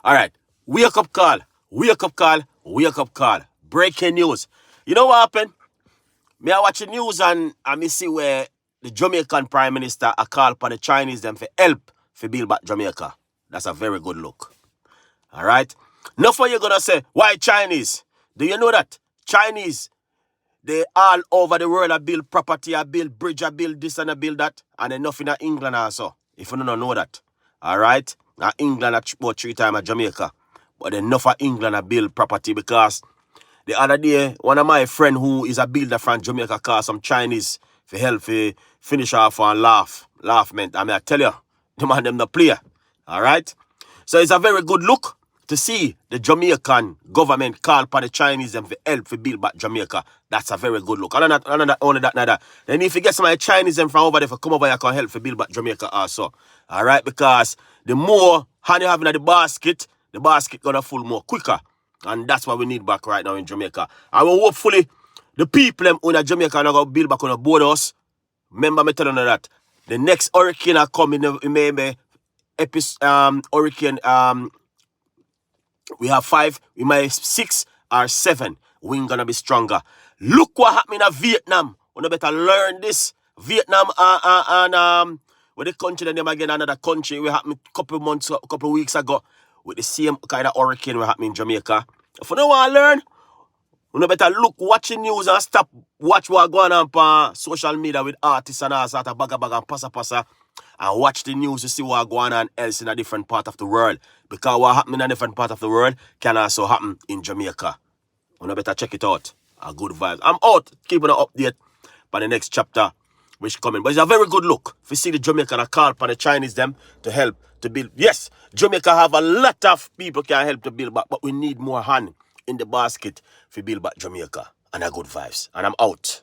All right. Wake up call. Wake up call. Wake up call. Breaking news. You know what happened? Me I watch the news and me see where the Jamaican Prime Minister a call upon the Chinese them for help for build back Jamaica. That's a very good look. All right? Now for you gonna say, why Chinese? Do you know that? Chinese, they all over the world a build property, a build bridge, a build this and a build that. And enough in England also. If you don't know that. All right? Now England about 3 times Jamaica. But enough of England a build property because the other day, one of my friend who is a builder from Jamaica called some Chinese for help to finish off and laugh meant. I mean, I tell you, the man them the player. All right? So it's a very good look to see the Jamaican government call upon the Chinese them for help to build back Jamaica. That's a very good look. And not only that. Then if you get some of the Chinese them from over there for come over here can help to build back Jamaica also. All right? Because the more honey you have in the basket gonna full more quicker. And that's what we need back right now in Jamaica. And hopefully the people in Jamaica are going to build back on the borders. Remember me telling you that. The next hurricane are coming, maybe hurricane, we have 5, we might have 6 or 7. We're going to be stronger. Look what happened in Vietnam. We better learn this. Vietnam and with the country, then them again another country. We happened a couple weeks ago with the same kind of hurricane we happened in Jamaica. If you don't want to learn, you better watch the news and stop watch what going on on social media with artists and all sort of baga and pasa and watch the news to see what going on else in a different part of the world. Because what happened in a different part of the world can also happen in Jamaica. You better check it out. A good vibes. I'm out keeping an update for the next chapter which coming. But it's a very good look. If you see the Jamaican call for the Chinese them to help to build. Yes, Jamaica have a lot of people can help to build back, but we need more hand in the basket to build back Jamaica. And a good vibes. And I'm out.